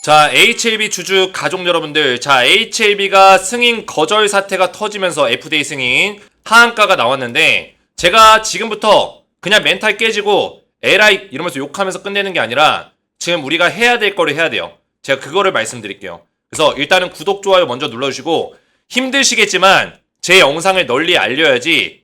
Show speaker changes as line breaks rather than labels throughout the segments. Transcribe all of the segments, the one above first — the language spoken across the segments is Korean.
자, HLB 주주 가족 여러분들, 자, HLB가 승인 거절 사태가 터지면서 FDA 승인 하한가가 나왔는데, 제가 지금부터 그냥 멘탈 깨지고 에라이 이러면서 욕하면서 끝내는 게 아니라 지금 우리가 해야 될 거를 해야 돼요. 제가 그거를 말씀드릴게요. 그래서 일단은 구독, 좋아요 먼저 눌러주시고, 힘드시겠지만 제 영상을 널리 알려야지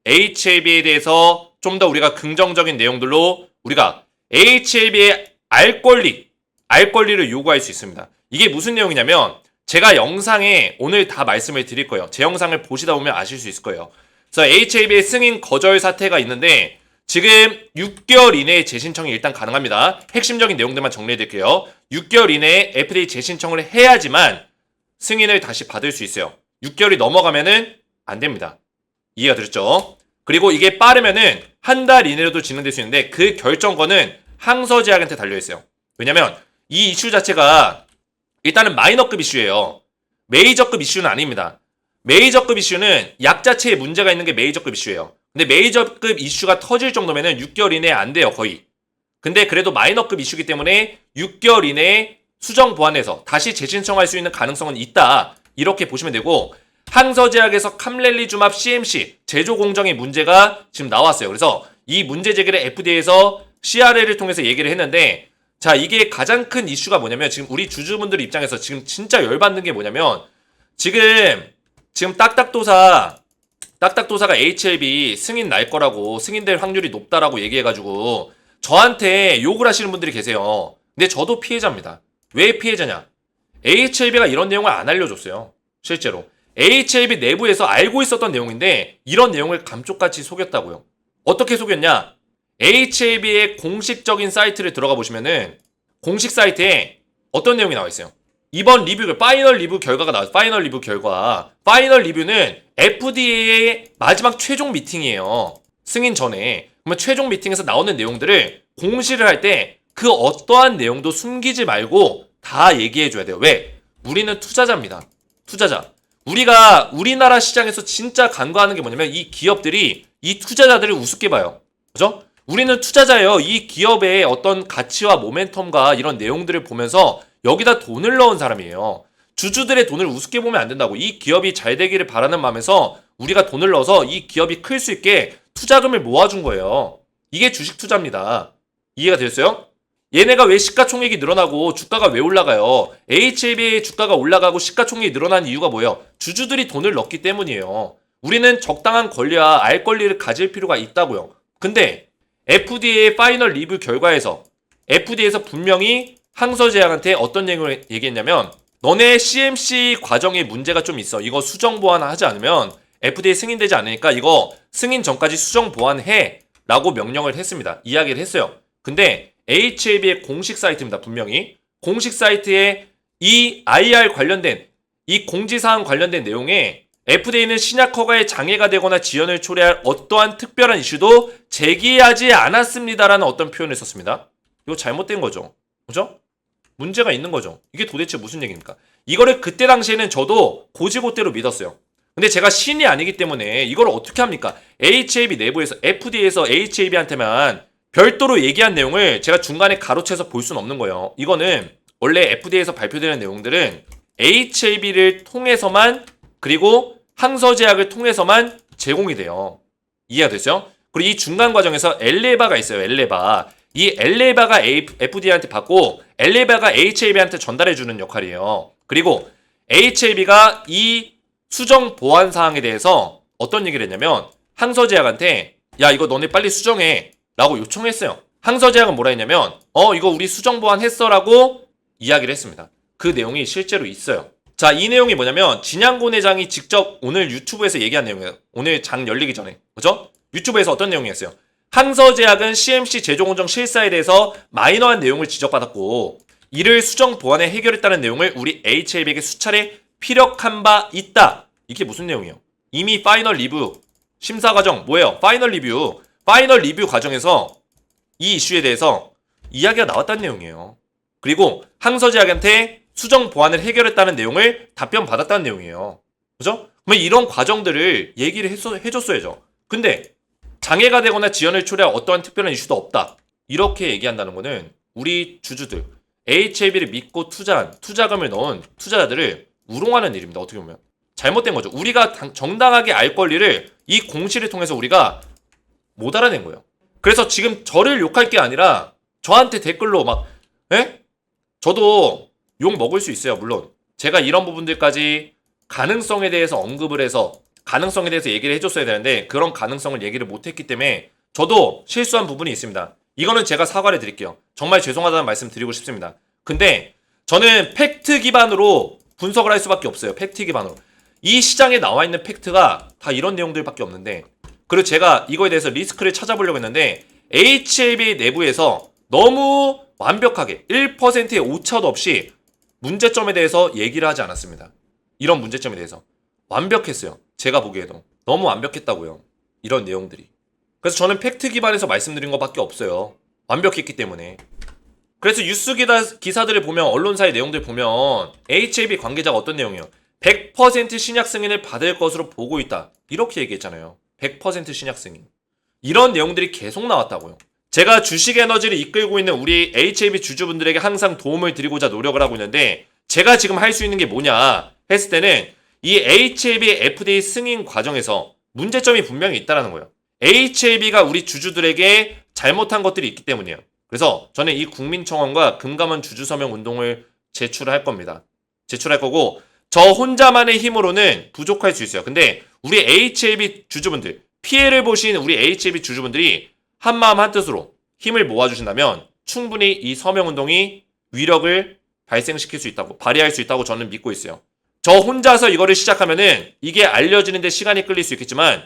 HLB에 대해서 좀 더 우리가 긍정적인 내용들로 우리가 HLB의 알 권리를 요구할 수 있습니다. 이게 무슨 내용이냐면 제가 영상에 오늘 다 말씀을 드릴 거예요. 제 영상을 보시다 보면 아실 수 있을 거예요. 그래서 HLB의 승인 거절 사태가 있는데 지금 6개월 이내에 재신청이 일단 가능합니다. 핵심적인 내용들만 정리해 드릴게요. 6개월 이내에 FDA 재신청을 해야지만 승인을 다시 받을 수 있어요. 6개월이 넘어가면은 안 됩니다. 이해가 되셨죠? 그리고 이게 빠르면은 한 달 이내로도 진행될 수 있는데 그 결정권은 항서제약한테 달려있어요. 왜냐면 이 이슈 자체가 일단은 마이너급 이슈예요. 메이저급 이슈는 아닙니다. 메이저급 이슈는 약 자체에 문제가 있는 게 메이저급 이슈예요. 근데 메이저급 이슈가 터질 정도면은 6개월 이내에 안 돼요, 거의. 근데 그래도 마이너급 이슈이기 때문에 6개월 이내에 수정 보완해서 다시 재신청할 수 있는 가능성은 있다. 이렇게 보시면 되고, 항서제약에서 캄렐리주맙 CMC 제조 공정의 문제가 지금 나왔어요. 그래서 이 문제 제기를 FDA에서 CRL을 통해서 얘기를 했는데, 자, 이게 가장 큰 이슈가 뭐냐면 지금 우리 주주분들 입장에서 지금 진짜 열받는 게 뭐냐면 지금 딱딱도사가 HLB 승인 날 거라고, 승인될 확률이 높다라고 얘기해가지고 저한테 욕을 하시는 분들이 계세요. 근데 저도 피해자입니다. 왜 피해자냐? HLB가 이런 내용을 안 알려줬어요. 실제로 HLB 내부에서 알고 있었던 내용인데 이런 내용을 감쪽같이 속였다고요. 어떻게 속였냐? HLB의 공식적인 사이트를 들어가 보시면은 공식 사이트에 어떤 내용이 나와 있어요. 이번 리뷰, 파이널 리뷰 결과가 나와요. 파이널 리뷰 결과. 파이널 리뷰는 FDA의 마지막 최종 미팅이에요. 승인 전에. 그러면 최종 미팅에서 나오는 내용들을 공시를 할 때 그 어떠한 내용도 숨기지 말고 다 얘기해줘야 돼요. 왜? 우리는 투자자입니다. 투자자. 우리가 우리나라 시장에서 진짜 간과하는 게 뭐냐면 이 기업들이 이 투자자들을 우습게 봐요. 그죠? 우리는 투자자예요. 이 기업의 어떤 가치와 모멘텀과 이런 내용들을 보면서 여기다 돈을 넣은 사람이에요. 주주들의 돈을 우습게 보면 안 된다고. 이 기업이 잘 되기를 바라는 마음에서 우리가 돈을 넣어서 이 기업이 클 수 있게 투자금을 모아준 거예요. 이게 주식 투자입니다. 이해가 되셨어요? 얘네가 왜 시가총액이 늘어나고 주가가 왜 올라가요? HLB의 주가가 올라가고 시가총액이 늘어난 이유가 뭐예요? 주주들이 돈을 넣기 때문이에요. 우리는 적당한 권리와 알 권리를 가질 필요가 있다고요. 근데 FDA의 파이널 리뷰 결과에서 FDA에서 분명히 항서제약한테 어떤 내용을 얘기했냐면 너네 CMC 과정에 문제가 좀 있어. 이거 수정 보완하지 않으면 FDA 승인되지 않으니까 이거 승인 전까지 수정 보완해 라고 명령을 했습니다. 이야기를 했어요. 근데 HLB의 공식 사이트입니다. 분명히 공식 사이트에 이 IR 관련된 이 공지사항 관련된 내용에 FDA는 신약 허가에 장애가 되거나 지연을 초래할 어떠한 특별한 이슈도 제기하지 않았습니다라는 어떤 표현을 썼습니다. 이거 잘못된 거죠. 그죠? 문제가 있는 거죠. 이게 도대체 무슨 얘기입니까? 이거를 그때 당시에는 저도 고지고대로 믿었어요. 근데 제가 신이 아니기 때문에 이걸 어떻게 합니까? HLB 내부에서 FDA에서 HLB한테만 별도로 얘기한 내용을 제가 중간에 가로채서 볼 수는 없는 거예요. 이거는 원래 FDA에서 발표되는 내용들은 HLB를 통해서만 그리고 항서제약을 통해서만 제공이 돼요. 이해가 됐어요? 그리고 이 중간 과정에서 엘레바가 있어요. 엘레바. 이 엘레바가 FDA한테 받고 엘레바가 HLB한테 전달해주는 역할이에요. 그리고 HLB가 이 수정 보완 사항에 대해서 어떤 얘기를 했냐면 항서제약한테 야 이거 너네 빨리 수정해 라고 요청했어요. 항서제약은 뭐라 했냐면 이거 우리 수정 보완했어 라고 이야기를 했습니다. 그 내용이 실제로 있어요. 자, 이 내용이 뭐냐면 진양곤 회장이 직접 오늘 유튜브에서 얘기한 내용이에요. 오늘 장 열리기 전에. 그죠? 유튜브에서 어떤 내용이었어요? 항서제약은 CMC 제조공정 실사에 대해서 마이너한 내용을 지적받았고 이를 수정 보완에 해결했다는 내용을 우리 HLB에게 수차례 피력한 바 있다. 이게 무슨 내용이에요? 이미 파이널 리뷰 심사 과정 뭐예요? 파이널 리뷰 과정에서 이 이슈에 대해서 이야기가 나왔다는 내용이에요. 그리고 항서제약한테 수정 보완을 해결했다는 내용을 답변 받았다는 내용이에요. 그죠? 그러면 이런 과정들을 얘기를 해줬어야죠. 근데 장애가 되거나 지연을 초래할 어떠한 특별한 이슈도 없다. 이렇게 얘기한다는 거는 우리 주주들, HLB를 믿고 투자금을 넣은 투자자들을 우롱하는 일입니다. 어떻게 보면 잘못된 거죠. 우리가 정당하게 알 권리를 이 공시를 통해서 우리가 못 알아낸 거예요. 그래서 지금 저를 욕할 게 아니라 저한테 댓글로 막 저도 욕 먹을 수 있어요. 물론 제가 이런 부분들까지 가능성에 대해서 언급을 해서 가능성에 대해서 얘기를 해줬어야 되는데 그런 가능성을 얘기를 못했기 때문에 저도 실수한 부분이 있습니다. 이거는 제가 사과를 드릴게요. 정말 죄송하다는 말씀 드리고 싶습니다. 근데 저는 팩트 기반으로 분석을 할 수밖에 없어요. 팩트 기반으로. 이 시장에 나와 있는 팩트가 다 이런 내용들밖에 없는데, 그리고 제가 이거에 대해서 리스크를 찾아보려고 했는데 HLB 내부에서 너무 완벽하게 1%의 오차도 없이 문제점에 대해서 얘기를 하지 않았습니다. 이런 문제점에 대해서 완벽했어요. 제가 보기에도 너무 완벽했다고요. 이런 내용들이. 그래서 저는 팩트 기반에서 말씀드린 것밖에 없어요. 완벽했기 때문에. 그래서 뉴스 기사들을 보면, 언론사의 내용들 보면 HLB 관계자가 어떤 내용이에요? 100% 신약 승인을 받을 것으로 보고 있다. 이렇게 얘기했잖아요. 100% 신약 승인. 이런 내용들이 계속 나왔다고요. 제가 주식 에너지를 이끌고 있는 우리 HLB 주주분들에게 항상 도움을 드리고자 노력을 하고 있는데, 제가 지금 할 수 있는 게 뭐냐 했을 때는 이 HLB FDA 승인 과정에서 문제점이 분명히 있다는 거예요. HLB가 우리 주주들에게 잘못한 것들이 있기 때문이에요. 그래서 저는 이 국민청원과 금감원 주주서명 운동을 제출할 겁니다. 제출할 거고, 저 혼자만의 힘으로는 부족할 수 있어요. 근데 우리 HLB 주주분들, 피해를 보신 우리 HLB 주주분들이 한마음 한뜻으로 힘을 모아주신다면 충분히 이 서명운동이 위력을 발생시킬 수 있다고, 발휘할 수 있다고 저는 믿고 있어요. 저 혼자서 이거를 시작하면은 이게 알려지는데 시간이 끌릴 수 있겠지만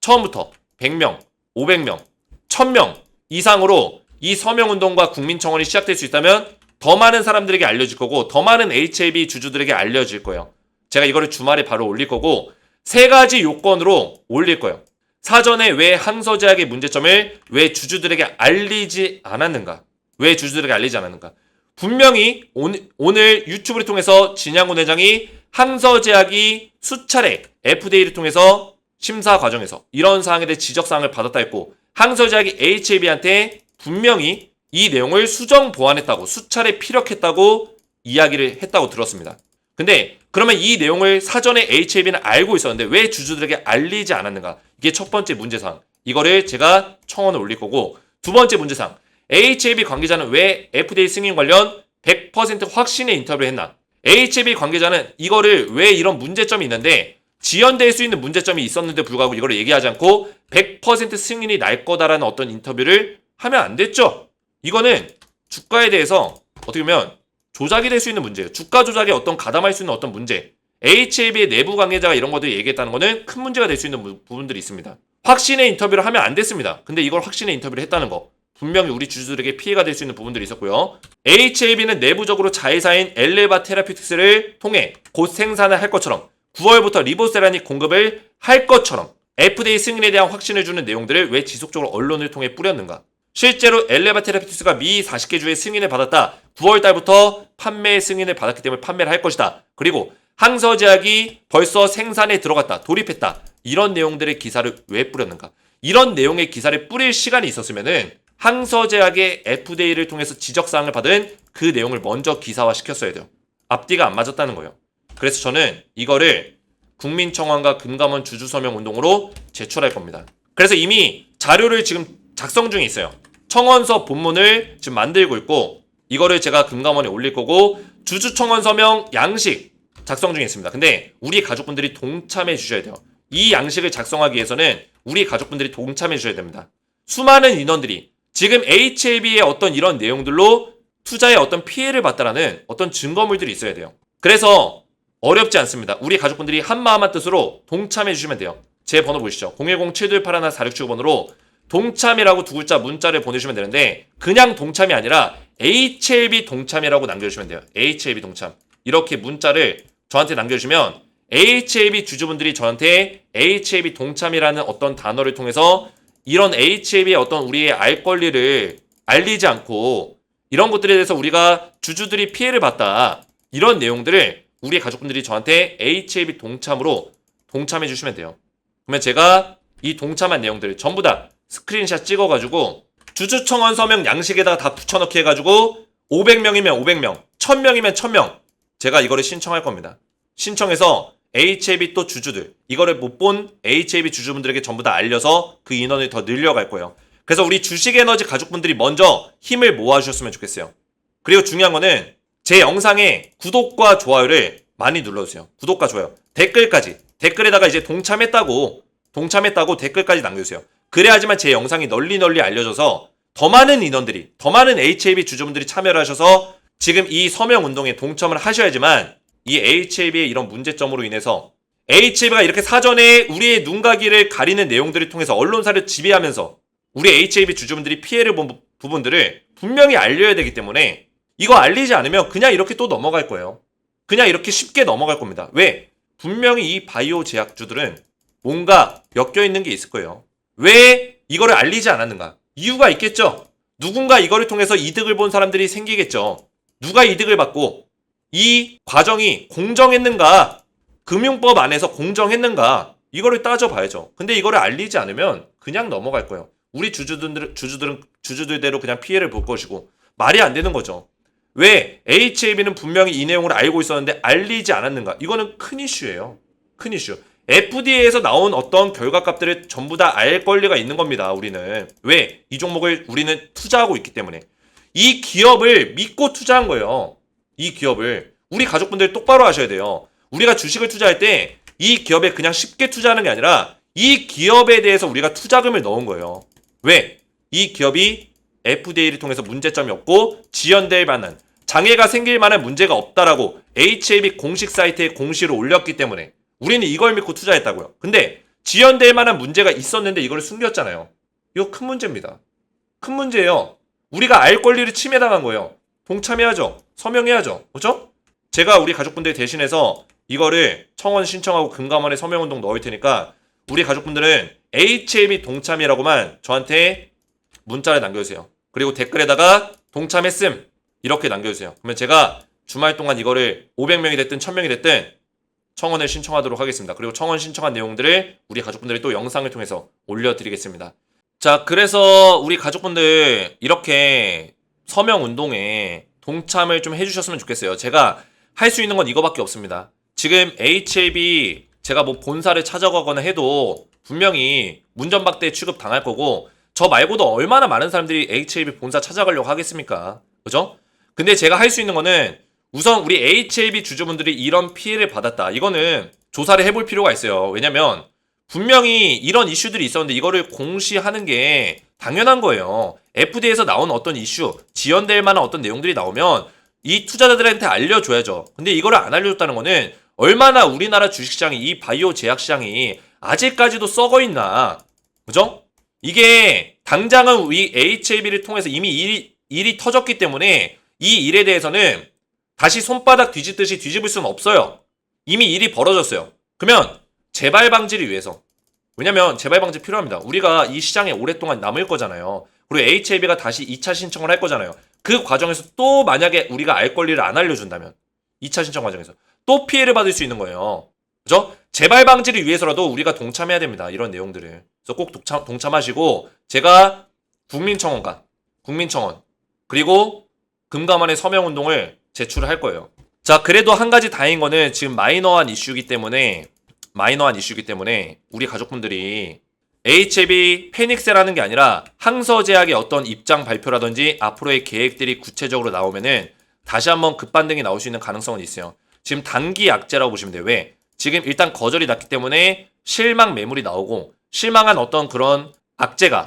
처음부터 100명, 500명, 1000명 이상으로 이 서명운동과 국민청원이 시작될 수 있다면 더 많은 사람들에게 알려질 거고, 더 많은 HLB 주주들에게 알려질 거예요. 제가 이거를 주말에 바로 올릴 거고, 3가지 요건으로 올릴 거예요. 사전에 왜 항서제약의 문제점을 왜 주주들에게 알리지 않았는가? 왜 주주들에게 알리지 않았는가? 분명히 오늘 유튜브를 통해서 진양훈 회장이 항서제약이 수차례 FDA를 통해서 심사 과정에서 이런 사항에 대해 지적사항을 받았다 했고, 항서제약이 HLB한테 분명히 이 내용을 수정 보완했다고, 수차례 피력했다고 이야기를 했다고 들었습니다. 근데 그러면 이 내용을 사전에 HLB는 알고 있었는데 왜 주주들에게 알리지 않았는가? 이게 첫 번째 문제사항. 이거를 제가 청원을 올릴 거고, 두 번째 문제사항. HLB 관계자는 왜 FDA 승인 관련 100% 확신의 인터뷰를 했나? HLB 관계자는 이거를 왜 이런 문제점이 있는데 지연될 수 있는 문제점이 있었는데 불구하고 이거를 얘기하지 않고 100% 승인이 날 거다라는 어떤 인터뷰를 하면 안 됐죠? 이거는 주가에 대해서 어떻게 보면 조작이 될 수 있는 문제예요. 주가 조작에 어떤 가담할 수 있는 어떤 문제. HLB의 내부 관계자가 이런 것들 얘기했다는 거는 큰 문제가 될 수 있는 부분들이 있습니다. 확신의 인터뷰를 하면 안 됐습니다. 근데 이걸 확신의 인터뷰를 했다는 거. 분명히 우리 주주들에게 피해가 될 수 있는 부분들이 있었고요. HLB는 내부적으로 자회사인 엘레바 테라피틱스를 통해 곧 생산을 할 것처럼 9월부터 리보세라닉 공급을 할 것처럼 FDA 승인에 대한 확신을 주는 내용들을 왜 지속적으로 언론을 통해 뿌렸는가? 실제로 엘레바 테라피틱스가 미 40개 주의 승인을 받았다. 9월 달부터 판매 승인을 받았기 때문에 판매를 할 것이다. 그리고 항서제약이 벌써 생산에 들어갔다. 돌입했다. 이런 내용들의 기사를 왜 뿌렸는가? 이런 내용의 기사를 뿌릴 시간이 있었으면은 항서제약의 FDA를 통해서 지적사항을 받은 그 내용을 먼저 기사화시켰어야 돼요. 앞뒤가 안 맞았다는 거예요. 그래서 저는 이거를 국민청원과 금감원 주주서명 운동으로 제출할 겁니다. 그래서 이미 자료를 지금 작성 중에 있어요. 청원서 본문을 지금 만들고 있고, 이거를 제가 금감원에 올릴 거고, 주주청원 서명 양식 작성 중에 있습니다. 근데 우리 가족분들이 동참해 주셔야 돼요. 이 양식을 작성하기 위해서는 우리 가족분들이 동참해 주셔야 됩니다. 수많은 인원들이 지금 HLB의 어떤 이런 내용들로 투자에 어떤 피해를 봤다라는 어떤 증거물들이 있어야 돼요. 그래서 어렵지 않습니다. 우리 가족분들이 한마음 한뜻으로 동참해 주시면 돼요. 제 번호 보시죠. 010-728-1-4675번으로 동참이라고 두 글자 문자를 보내주시면 되는데, 그냥 동참이 아니라 HLB 동참이라고 남겨주시면 돼요. HLB 동참. 이렇게 문자를 저한테 남겨주시면 HLB 주주분들이 저한테 HLB 동참이라는 어떤 단어를 통해서 이런 HLB의 어떤 우리의 알 권리를 알리지 않고 이런 것들에 대해서 우리가 주주들이 피해를 봤다. 이런 내용들을 우리 가족분들이 저한테 HLB 동참으로 동참해 주시면 돼요. 그러면 제가 이 동참한 내용들을 전부 다 스크린샷 찍어가지고 주주청원 서명 양식에다가 다 붙여넣기 해가지고 500명이면 500명, 1000명이면 1000명. 제가 이거를 신청할 겁니다. 신청해서 HAB 또 주주들, 이거를 못 본 HAB 주주분들에게 전부 다 알려서 그 인원을 더 늘려갈 거예요. 그래서 우리 주식에너지 가족분들이 먼저 힘을 모아주셨으면 좋겠어요. 그리고 중요한 거는 제 영상에 구독과 좋아요를 많이 눌러주세요. 구독과 좋아요. 댓글까지. 댓글에다가 이제 동참했다고 댓글까지 남겨주세요. 그래야지만 제 영상이 널리 알려져서 더 많은 인원들이, 더 많은 HAB 주주분들이 참여를 하셔서 지금 이 서명운동에 동참을 하셔야지만 이 HAB의 이런 문제점으로 인해서 HAB가 이렇게 사전에 우리의 눈가기를 가리는 내용들을 통해서 언론사를 지배하면서 우리 HAB 주주분들이 피해를 본 부분들을 분명히 알려야 되기 때문에 이거 알리지 않으면 그냥 이렇게 또 넘어갈 거예요. 그냥 이렇게 쉽게 넘어갈 겁니다. 왜? 분명히 이 바이오 제약주들은 뭔가 엮여있는 게 있을 거예요. 왜 이거를 알리지 않았는가? 이유가 있겠죠. 누군가 이거를 통해서 이득을 본 사람들이 생기겠죠. 누가 이득을 받고 이 과정이 공정했는가, 금융법 안에서 공정했는가, 이거를 따져봐야죠. 근데 이거를 알리지 않으면 그냥 넘어갈 거예요. 우리 주주들대로 그냥 피해를 볼 것이고 말이 안 되는 거죠. 왜 HAB는 분명히 이 내용을 알고 있었는데 알리지 않았는가? 이거는 큰 이슈예요. 큰 이슈. FDA에서 나온 어떤 결과값들을 전부 다 알 권리가 있는 겁니다. 우리는. 왜? 이 종목을 우리는 투자하고 있기 때문에. 이 기업을 믿고 투자한 거예요. 이 기업을. 우리 가족분들 똑바로 하셔야 돼요. 우리가 주식을 투자할 때 이 기업에 그냥 쉽게 투자하는 게 아니라 이 기업에 대해서 우리가 투자금을 넣은 거예요. 왜? 이 기업이 FDA를 통해서 문제점이 없고 지연될 만한, 장애가 생길 만한 문제가 없다라고 HAB 공식 사이트에 공시를 올렸기 때문에 우리는 이걸 믿고 투자했다고요. 근데 지연될 만한 문제가 있었는데 이걸 숨겼잖아요. 이거 큰 문제입니다. 큰 문제예요. 우리가 알 권리를 침해당한 거예요. 동참해야죠. 서명해야죠. 그렇죠? 제가 우리 가족분들 대신해서 이거를 청원 신청하고 금감원에 서명운동 넣을 테니까 우리 가족분들은 HAB 동참이라고만 저한테 문자를 남겨주세요. 그리고 댓글에다가 동참했음 이렇게 남겨주세요. 그러면 제가 주말 동안 이거를 500명이 됐든 1000명이 됐든 청원을 신청하도록 하겠습니다. 그리고 청원 신청한 내용들을 우리 가족분들이 또 영상을 통해서 올려드리겠습니다. 자, 그래서 우리 가족분들 이렇게 서명운동에 동참을 좀 해주셨으면 좋겠어요. 제가 할 수 있는 건 이거밖에 없습니다. 지금 HAB 제가 뭐 본사를 찾아가거나 해도 분명히 문전박대 취급 당할 거고 저 말고도 얼마나 많은 사람들이 HAB 본사 찾아가려고 하겠습니까? 그죠? 근데 제가 할 수 있는 거는 우선 우리 HAB 주주분들이 이런 피해를 받았다. 이거는 조사를 해볼 필요가 있어요. 왜냐면 분명히 이런 이슈들이 있었는데 이거를 공시하는 게 당연한 거예요. FDA에서 나온 어떤 이슈, 지연될 만한 어떤 내용들이 나오면 이 투자자들한테 알려줘야죠. 근데 이거를 안 알려줬다는 거는 얼마나 우리나라 주식시장이, 이 바이오 제약시장이 아직까지도 썩어 있나. 그죠? 이게 당장은 우리 HAB를 통해서 이미 일이 터졌기 때문에 이 일에 대해서는 다시 손바닥 뒤집듯이 뒤집을 수는 없어요. 이미 일이 벌어졌어요. 그러면 재발 방지를 위해서. 왜냐면 재발 방지 필요합니다. 우리가 이 시장에 오랫동안 남을 거잖아요. 그리고 HAB가 다시 2차 신청을 할 거잖아요. 그 과정에서 또 만약에 우리가 알 권리를 안 알려준다면 2차 신청 과정에서 또 피해를 받을 수 있는 거예요. 그죠? 재발 방지를 위해서라도 우리가 동참해야 됩니다. 이런 내용들을. 그래서 꼭 동참하시고 제가 국민청원 그리고 금감원의 서명운동을 제출을 할 거예요. 자, 그래도 한 가지 다행인 거는 지금 마이너한 이슈이기 때문에 우리 가족분들이 HAB 페닉스라는 게 아니라 항서제약의 어떤 입장 발표라든지 앞으로의 계획들이 구체적으로 나오면은 다시 한번 급반등이 나올 수 있는 가능성은 있어요. 지금 단기 약재라고 보시면 돼요. 왜? 지금 일단 거절이 났기 때문에 실망 매물이 나오고 실망한 어떤 그런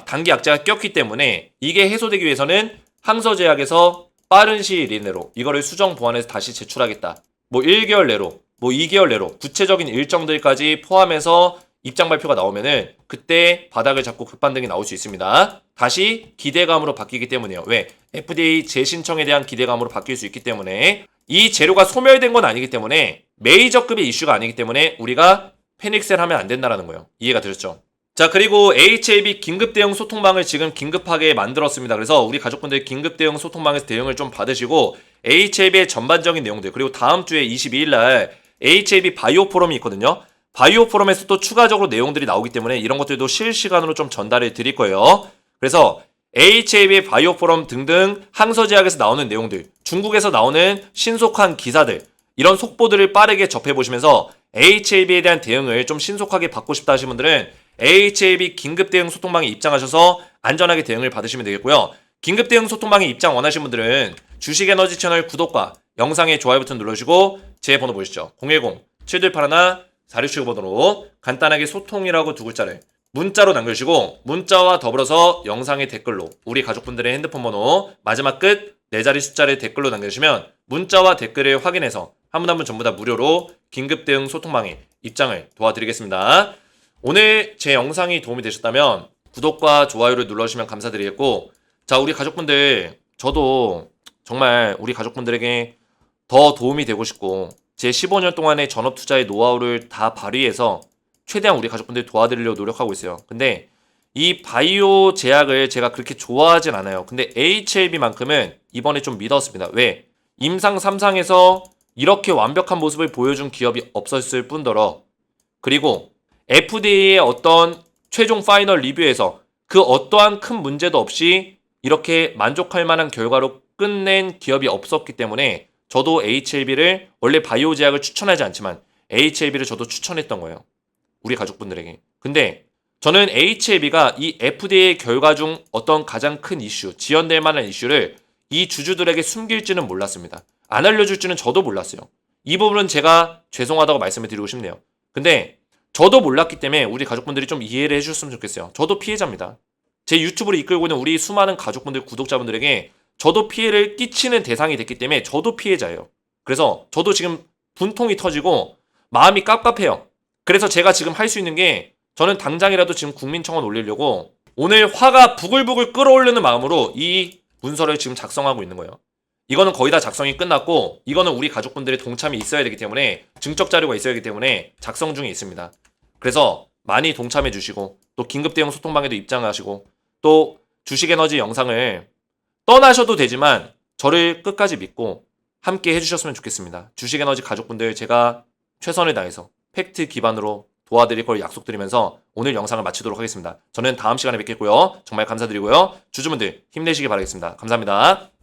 단기 악재가 꼈기 때문에 이게 해소되기 위해서는 항서제약에서 빠른 시일 이내로 이거를 수정 보완해서 다시 제출하겠다. 뭐 1개월 내로, 뭐 2개월 내로 구체적인 일정들까지 포함해서 입장 발표가 나오면은 그때 바닥을 잡고 급반등이 나올 수 있습니다. 다시 기대감으로 바뀌기 때문이에요. 왜? FDA 재신청에 대한 기대감으로 바뀔 수 있기 때문에 이 재료가 소멸된 건 아니기 때문에 메이저급의 이슈가 아니기 때문에 우리가 패닉셀 하면 안 된다라는 거예요. 이해가 되셨죠? 자, 그리고 HAB 긴급대응 소통방을 지금 긴급하게 만들었습니다. 그래서 우리 가족분들 긴급대응 소통방에서 대응을 좀 받으시고 HAB의 전반적인 내용들 그리고 다음 주에 22일 날 HAB 바이오 포럼이 있거든요. 바이오 포럼에서 또 추가적으로 내용들이 나오기 때문에 이런 것들도 실시간으로 좀 전달해 드릴 거예요. 그래서 HAB 바이오포럼 등등 항서제약에서 나오는 내용들, 중국에서 나오는 신속한 기사들, 이런 속보들을 빠르게 접해보시면서 HAB에 대한 대응을 좀 신속하게 받고 싶다 하시는 분들은 HAB 긴급대응 소통방에 입장하셔서 안전하게 대응을 받으시면 되겠고요. 긴급대응 소통방에 입장 원하시는 분들은 주식에너지 채널 구독과 영상의 좋아요 버튼 눌러주시고 제 번호 보이시죠? 010-7281-4679번호로 간단하게 소통이라고 두 글자를 문자로 남겨주시고 문자와 더불어서 영상의 댓글로 우리 가족분들의 핸드폰 번호 마지막 끝 4자리 숫자를 댓글로 남겨주시면 문자와 댓글을 확인해서 한 분 한 분 전부 다 무료로 긴급대응 소통방에 입장을 도와드리겠습니다. 오늘 제 영상이 도움이 되셨다면 구독과 좋아요를 눌러주시면 감사드리겠고, 자, 우리 가족분들, 저도 정말 우리 가족분들에게 더 도움이 되고 싶고 제 15년 동안의 전업투자의 노하우를 다 발휘해서 최대한 우리 가족분들 도와드리려고 노력하고 있어요. 근데 이 바이오 제약을 제가 그렇게 좋아하진 않아요. 근데 HLB만큼은 이번에 좀 믿었습니다. 왜? 임상 3상에서 이렇게 완벽한 모습을 보여준 기업이 없었을 뿐더러, 그리고 FDA의 어떤 최종 파이널 리뷰에서 그 어떠한 큰 문제도 없이 이렇게 만족할 만한 결과로 끝낸 기업이 없었기 때문에 저도 HLB를 원래 바이오 제약을 추천하지 않지만 HLB를 저도 추천했던 거예요. 우리 가족분들에게. 근데 저는 HLB가 이 FDA 결과 중 어떤 가장 큰 이슈, 지연될 만한 이슈를 이 주주들에게 숨길지는 몰랐습니다. 안 알려줄지는 저도 몰랐어요. 이 부분은 제가 죄송하다고 말씀을 드리고 싶네요. 근데 저도 몰랐기 때문에 우리 가족분들이 좀 이해를 해주셨으면 좋겠어요. 저도 피해자입니다. 제 유튜브를 이끌고 있는 우리 수많은 가족분들, 구독자분들에게 저도 피해를 끼치는 대상이 됐기 때문에 저도 피해자예요. 그래서 저도 지금 분통이 터지고 마음이 깝깝해요. 그래서 제가 지금 할 수 있는 게, 저는 당장이라도 지금 국민청원 올리려고 오늘 화가 부글부글 끓어오르는 마음으로 이 문서를 지금 작성하고 있는 거예요. 이거는 거의 다 작성이 끝났고, 이거는 우리 가족분들의 동참이 있어야 되기 때문에, 증적 자료가 있어야 되기 때문에 작성 중에 있습니다. 그래서 많이 동참해 주시고, 또 긴급대응 소통방에도 입장하시고, 또 주식에너지 영상을 떠나셔도 되지만 저를 끝까지 믿고 함께 해주셨으면 좋겠습니다. 주식에너지 가족분들, 제가 최선을 다해서 팩트 기반으로 도와드릴 걸 약속드리면서 오늘 영상을 마치도록 하겠습니다. 저는 다음 시간에 뵙겠고요. 정말 감사드리고요. 주주분들 힘내시기 바라겠습니다. 감사합니다.